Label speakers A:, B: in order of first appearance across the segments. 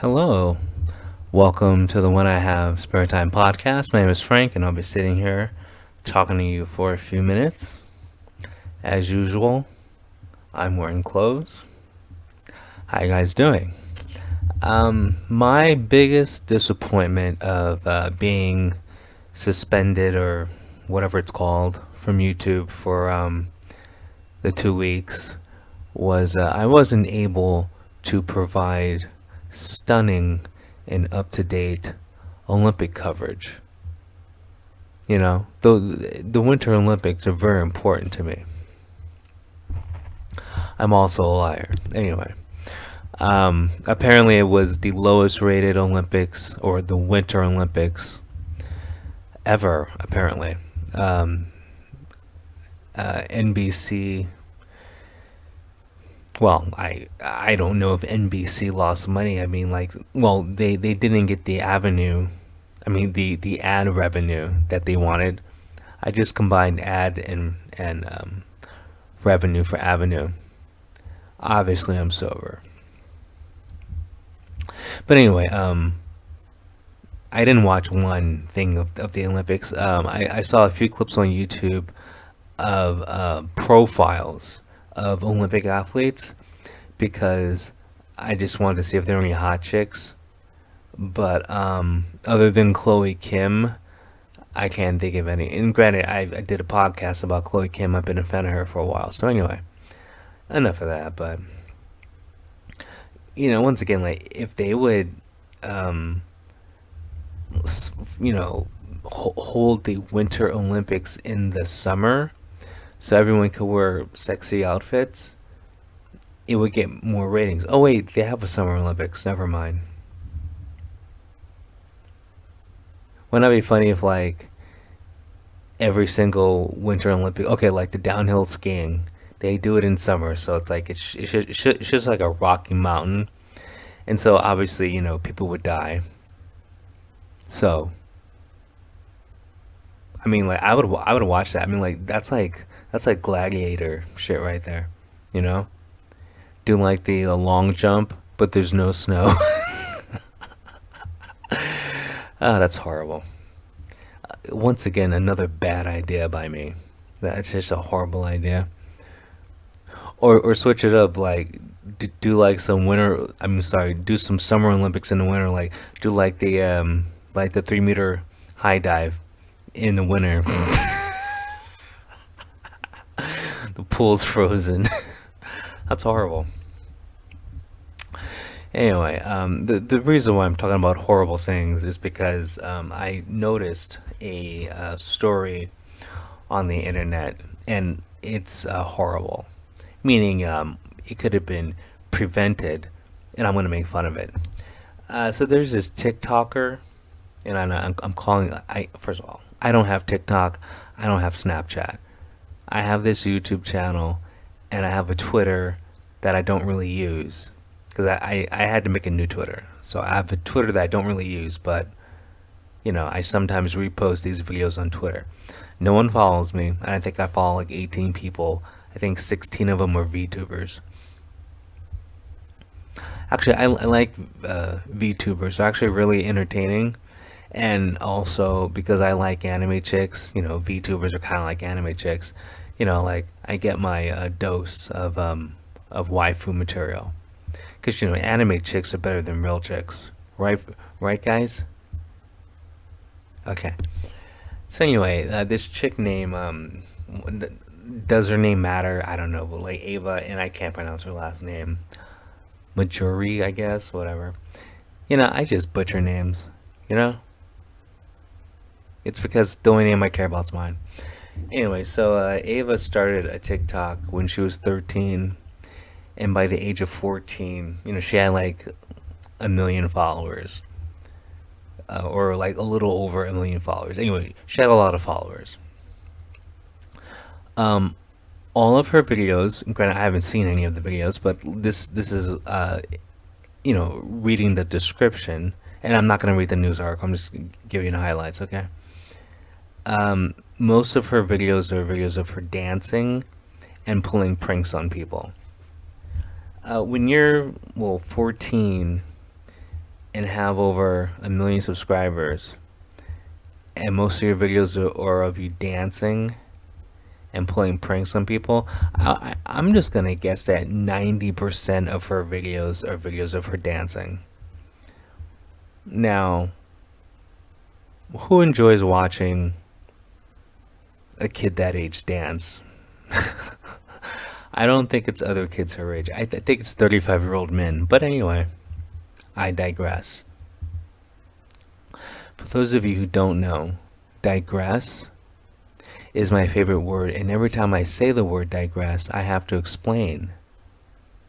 A: Hello, welcome to the When I Have Spare Time podcast. My name is Frank, and I'll be sitting here talking to you for a few minutes. As usual, I'm wearing clothes. How you guys doing? My biggest disappointment of being suspended or whatever it's called from YouTube for the 2 weeks was I wasn't able to provide stunning and up-to-date Olympic coverage. The Winter Olympics are very important to me. I'm also a liar. Anyway, apparently it was the lowest rated Olympics or the Winter Olympics ever. Apparently, NBC. Well, I don't know if NBC lost money. They didn't get the avenue. The ad revenue that they wanted. I just combined ad and revenue for avenue. Obviously, I'm sober. But anyway, I didn't watch one thing of the Olympics. I saw a few clips on YouTube of profiles of Olympic athletes because I just wanted to see if there were any hot chicks. But other than Chloe Kim, I can't think of any. And granted, I did a podcast about Chloe Kim. I've been a fan of her for a while. So anyway, enough of that. But once again, like if they would, um, hold the Winter Olympics in the summer, so everyone could wear sexy outfits, it would get more ratings. Oh wait, they have a Summer Olympics. Never mind. Wouldn't that be funny if like every single Winter Olympic, okay, like the downhill skiing, they do it in summer, so it's like it's just like a rocky mountain, and so obviously people would die. So like I would watch that. Like that's like gladiator shit right there. You know, doing like the long jump, but there's no snow. Ah, that's horrible. Once again, another bad idea by me. That's just a horrible idea. Or switch it up, like do like some winter. Sorry, do some Summer Olympics in the winter. Like do like the 3 meter high dive in the winter. The pool's frozen. That's horrible. Anyway, the reason why I'm talking about horrible things is because I noticed a story on the internet, and it's horrible. Meaning, it could have been prevented, and I'm going to make fun of it. So there's this TikToker, and I'm calling. I first of all, I don't have TikTok. I don't have Snapchat. I have this YouTube channel, and I have a Twitter that I don't really use because I had to make a new Twitter. So I have a Twitter that I don't really use, but I sometimes repost these videos on Twitter. No one follows me, and I think I follow like 18 people. I think 16 of them are VTubers. Actually, I like VTubers. They're actually really entertaining. And also because I like anime chicks, VTubers are kind of like anime chicks. Like I get my dose of waifu material. Because anime chicks are better than real chicks, right? Right, guys? Okay. So anyway, this chick name, does her name matter? I don't know, but like Ava, and I can't pronounce her last name. Majuri, I guess, whatever. I just butcher names. You know, it's because the only name I care about is mine. Anyway, so Ava started a TikTok when she was 13, and by the age of 14, she had like a million followers, or like a little over a million followers. Anyway, she had a lot of followers. Um, all of her videos, granted, I haven't seen any of the videos, but this is reading the description, and I'm not gonna read the news article. I'm just giving you the highlights, okay? Most of her videos are videos of her dancing and pulling pranks on people. When you're 14, and have over 1 million subscribers, and most of your videos are of you dancing and playing pranks on people, I'm just gonna guess that 90% of her videos are videos of her dancing. Now, who enjoys watching a kid that age dance? I don't think it's other kids her age. I think it's 35-year-old men. But anyway, I digress. For those of you who don't know, digress is my favorite word, and every time I say the word digress, I have to explain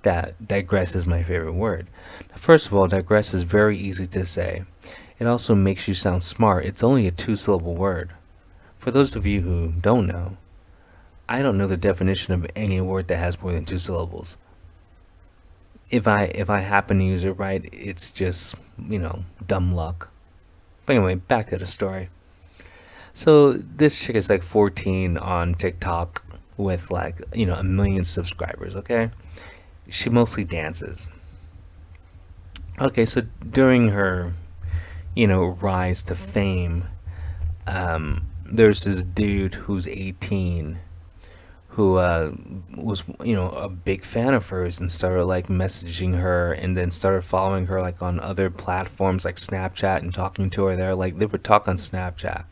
A: that digress is my favorite word. Now, first of all, digress is very easy to say. It also makes you sound smart. It's only a two-syllable word. For those of you who don't know, I don't know the definition of any word that has more than two syllables. If I happen to use it right, it's just, dumb luck. But anyway, back to the story. So this chick is like 14 on TikTok with like, 1 million subscribers, okay? She mostly dances. Okay, so during her, rise to fame, there's this dude who's 18 who was a big fan of hers and started like messaging her and then started following her like on other platforms like Snapchat and talking to her there. Like they would talk on Snapchat.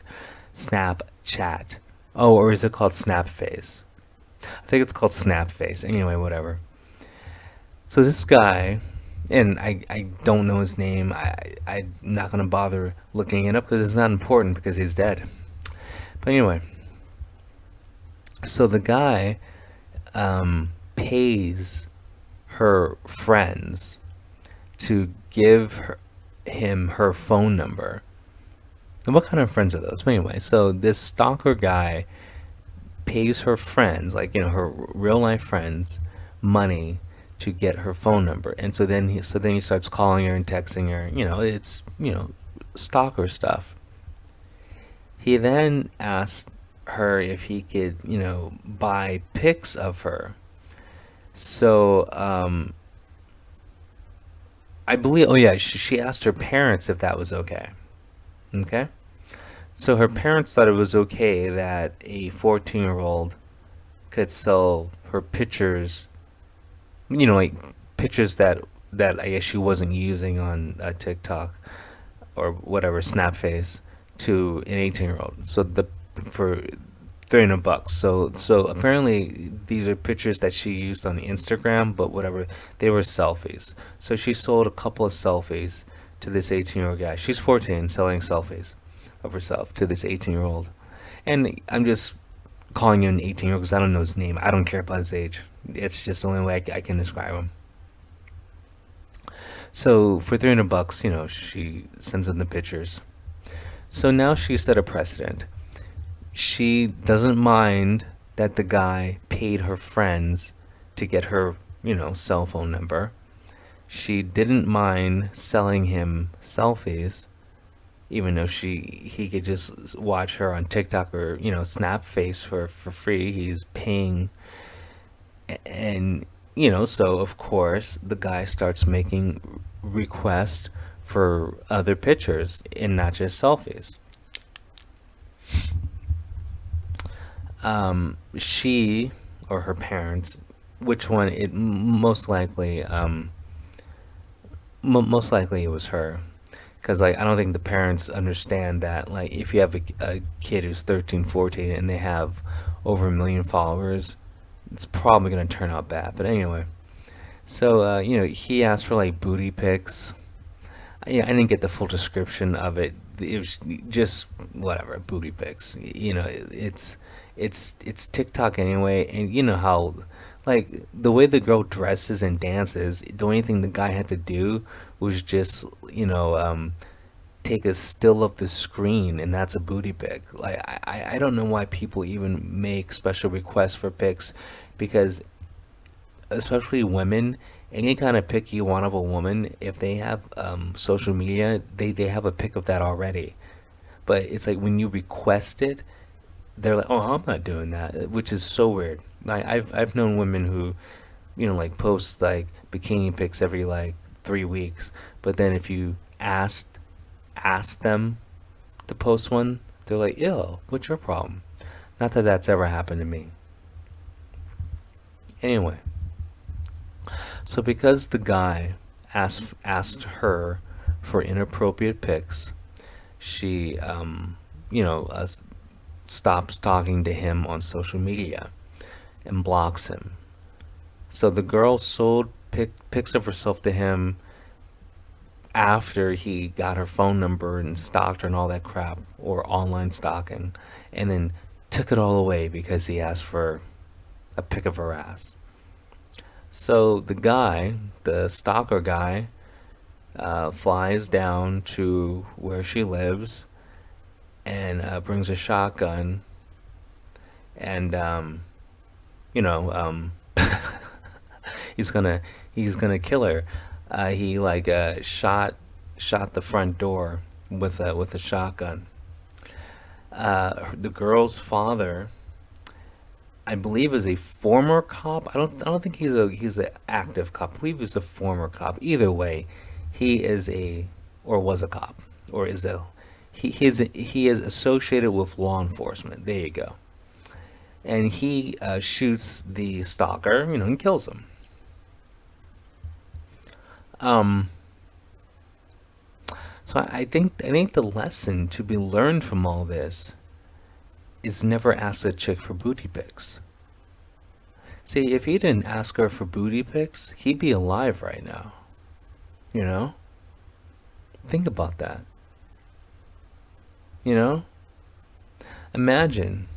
A: Oh, or is it called Snapface? I think it's called Snapface. Anyway, whatever. So this guy, and I don't know his name. I'm not gonna bother looking it up because it's not important because he's dead. But anyway, so the guy pays her friends to give him her phone number. And what kind of friends are those? But anyway, so this stalker guy pays her friends, like her real life friends, money to get her phone number. And so then he starts calling her and texting her. It's stalker stuff. He then asked her if he could, buy pics of her. So, I believe, oh yeah, she asked her parents if that was okay. Okay? So her parents thought it was okay that a 14-year-old could sell her pictures, like pictures that I guess she wasn't using on TikTok or whatever, Snapface, to an 18-year-old. So for $300. So apparently these are pictures that she used on Instagram, but whatever, they were selfies. So she sold a couple of selfies to this 18-year-old guy. She's 14, selling selfies of herself to this 18-year-old. And I'm just calling him an 18-year-old because I don't know his name. I don't care about his age. It's just the only way I can describe him. So for $300, she sends him the pictures. So now she set a precedent. She doesn't mind that the guy paid her friends to get her, cell phone number. She didn't mind selling him selfies, even though he could just watch her on TikTok or, Snapface for free. He's paying. And, so of course the guy starts making requests for other pictures and not just selfies. She or her parents, which one? It most likely, most likely it was her, because like I don't think the parents understand that like if you have a kid who's 13, 14 and they have over 1 million followers, it's probably gonna turn out bad. But anyway, so he asked for like booty pics. Yeah, I didn't get the full description of it. It was just whatever, booty pics. It's TikTok anyway, and you know how like the way the girl dresses and dances, the only thing the guy had to do was just take a still of the screen, and that's a booty pic. Like I don't know why people even make special requests for pics, because especially women, any kind of pic you want of a woman, if they have social media, they have a pic of that already. But it's like when you request it, they're like, "Oh, I'm not doing that," which is so weird. Like I've known women who, like post like bikini pics every like 3 weeks, but then if you asked asked them to post one, they're like, "Ew, what's your problem?" Not that that's ever happened to me. Anyway, so because the guy asked her for inappropriate pics, she stops talking to him on social media and blocks him. So the girl sold pics of herself to him after he got her phone number and stalked her and all that crap, or online stalking, and then took it all away because he asked for a pic of her ass. So the guy, the stalker guy, flies down to where she lives and brings a shotgun and you know he's gonna he's gonna kill her. He like shot the front door with a shotgun. The girl's father, I believe, is a former cop. I don't think he's an active cop. I believe he's a former cop. Either way, he is a or was a cop or is a he is associated with law enforcement. There you go. And he shoots the stalker, and kills him. Um, so I think the lesson to be learned from all this is never ask a chick for booty pics. See, if he didn't ask her for booty pics, he'd be alive right now. You know? Think about that. You know? Imagine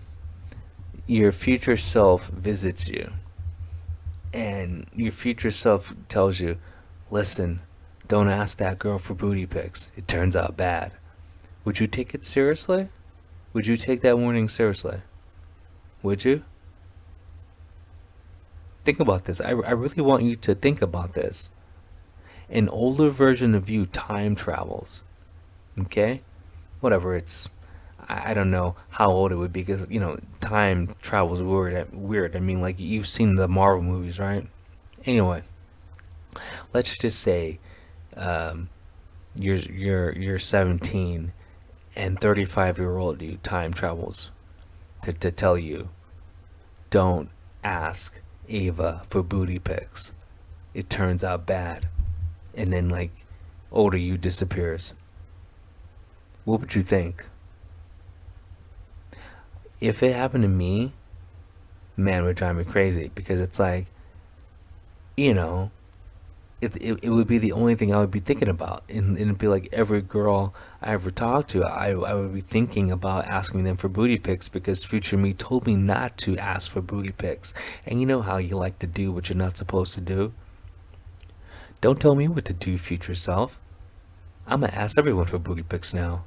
A: your future self visits you and your future self tells you, listen, don't ask that girl for booty pics. It turns out bad. Would you take it seriously? Would you take that warning seriously? Would you? Think about this. I really want you to think about this. An older version of you time travels. Okay? Whatever, I don't know how old it would be because, time travels weird. I mean, like, you've seen the Marvel movies, right? Anyway, let's just say you're 17 and 35-year-old you time travels to tell you, don't ask Ava for booty pics. It turns out bad. And then, like, older you disappears. What would you think? If it happened to me, man, it would drive me crazy because it's like, you know, it would be the only thing I would be thinking about. And it'd be like every girl I ever talked to, I would be thinking about asking them for booty pics because future me told me not to ask for booty pics. And you know how you like to do what you're not supposed to do? Don't tell me what to do, future self. I'm gonna ask everyone for booty pics now.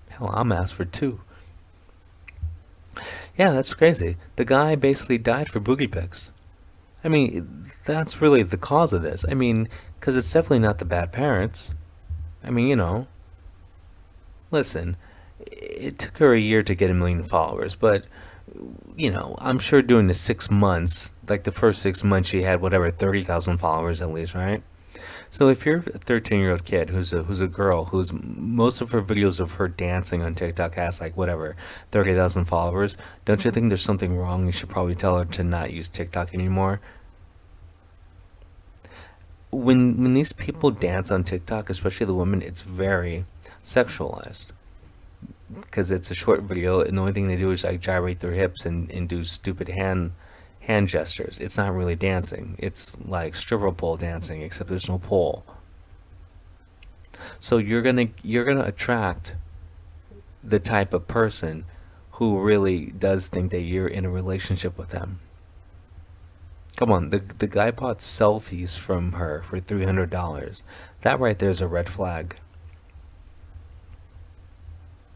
A: Hell, I'm asked for two. Yeah, that's crazy. The guy basically died for booty pics. I mean, that's really the cause of this. I mean, because it's definitely not the bad parents. I mean, listen, it took her a year to get 1 million followers, but, I'm sure during the 6 months, like the first 6 months, she had whatever, 30,000 followers at least, right? So if you're a 13-year-old kid who's a girl who's most of her videos of her dancing on TikTok has like whatever 30,000 followers, don't you think there's something wrong? You should probably tell her to not use TikTok anymore. When these people dance on TikTok, especially the women, it's very sexualized because it's a short video and the only thing they do is like gyrate their hips and do stupid hand gestures. It's not really dancing. It's like stripper pole dancing, except there's no pole. So you're gonna attract the type of person who really does think that you're in a relationship with them. Come on, the guy bought selfies from her for $300. That right there is a red flag.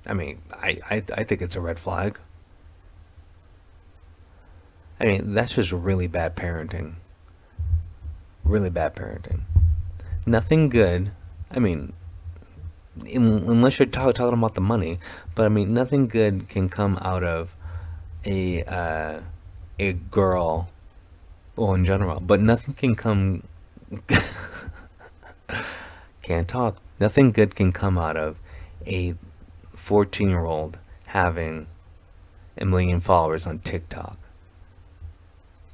A: I mean, I think it's a red flag. I mean, that's just really bad parenting. Really bad parenting. Nothing good. I mean, unless you're talking about the money, but I mean, nothing good can come out of a a girl, or in general. But nothing can come. can't talk. Nothing good can come out of a 14-year-old having a million followers on TikTok.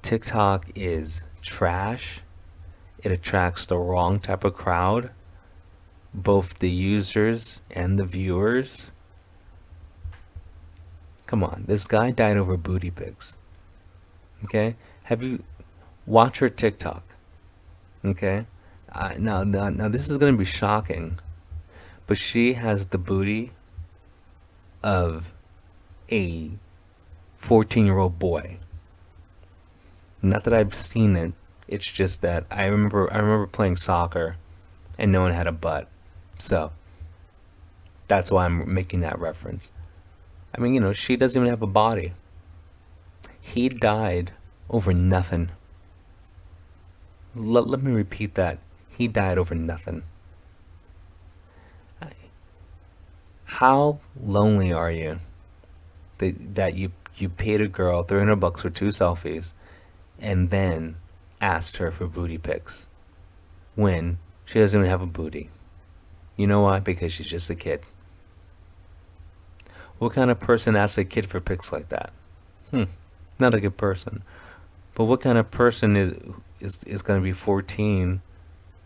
A: TikTok is trash. It attracts the wrong type of crowd, both the users and the viewers. Come on, this guy died over booty pics. Okay? Have you watch her TikTok? Okay? Now, this is going to be shocking, but she has the booty of a 14-year-old boy. Not that I've seen it. It's just that I remember playing soccer and no one had a butt. So, that's why I'm making that reference. I mean, she doesn't even have a body. He died over nothing. Let me repeat that. He died over nothing. How lonely are you that you paid a girl $300 for 2 selfies and then asked her for booty pics when she doesn't even have a booty? You know why? Because she's just a kid. What kind of person asks a kid for pics like that? Not a good person. But what kind of person is going to be 14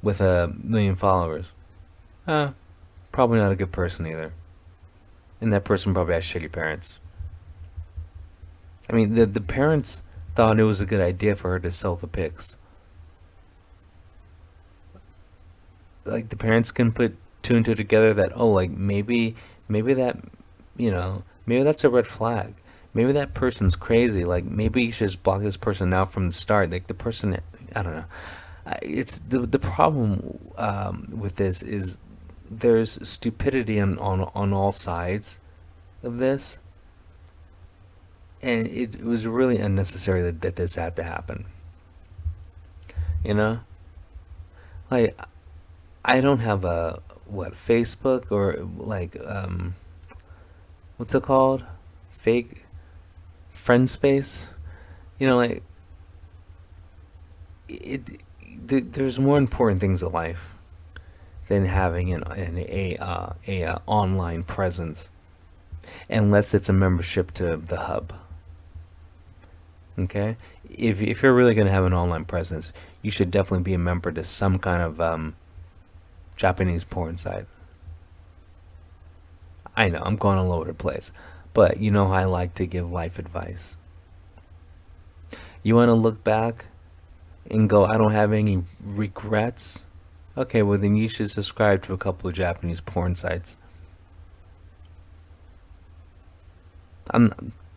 A: with a million followers? Probably not a good person either. And that person probably has shitty parents. I mean, the parents thought it was a good idea for her to sell the pics. Like, the parents can put two and two together that, oh, like, maybe that, maybe that's a red flag. Maybe that person's crazy. Like, maybe you should just block this person out from the start. Like, the person, I don't know. It's the problem with this is there's stupidity on all sides of this, and it was really unnecessary that this had to happen. Like, I don't have a Facebook or like what's it called, fake friend space. Like there's more important things in life than having a online presence, unless it's a membership to the hub. Okay, if you're really gonna have an online presence, you should definitely be a member to some kind of Japanese porn site. I know I'm going all over the place, but I like to give life advice. You want to look back and go, I don't have any regrets? Okay, well then you should subscribe to a couple of Japanese porn sites.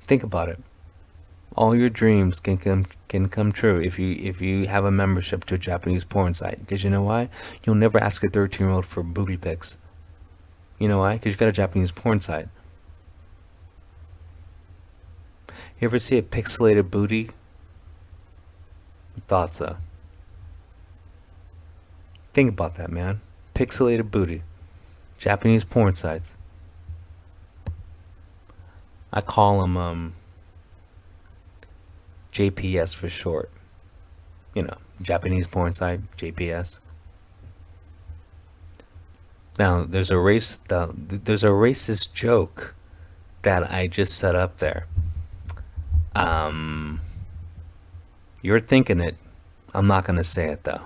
A: Think about it. All your dreams can come true if you have a membership to a Japanese porn site. Because you know why? You'll never ask a 13-year-old for booty pics. You know why? Because you got a Japanese porn site. You ever see a pixelated booty? Thought so. Think about that, man. Pixelated booty. Japanese porn sites. I call them JPS for short. Japanese porn site, JPS. Now, there's a racist joke that I just set up there. You're thinking it. I'm not going to say it, though.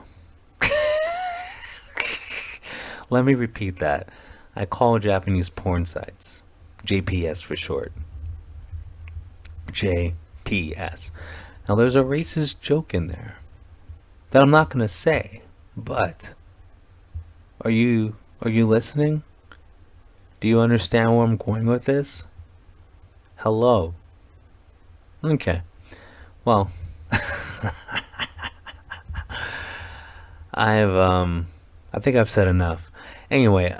A: Let me repeat that. I call Japanese porn sites JPS for short. JPS. Now, there's a racist joke in there that I'm not going to say, but are you listening? Do you understand where I'm going with this? Hello. Okay. Well, I think I've said enough. Anyway,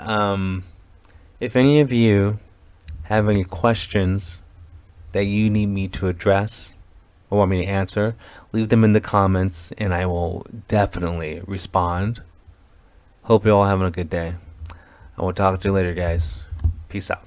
A: if any of you have any questions that you need me to address or want me to answer, leave them in the comments and I will definitely respond. Hope you're all having a good day. I will talk to you later, guys. Peace out.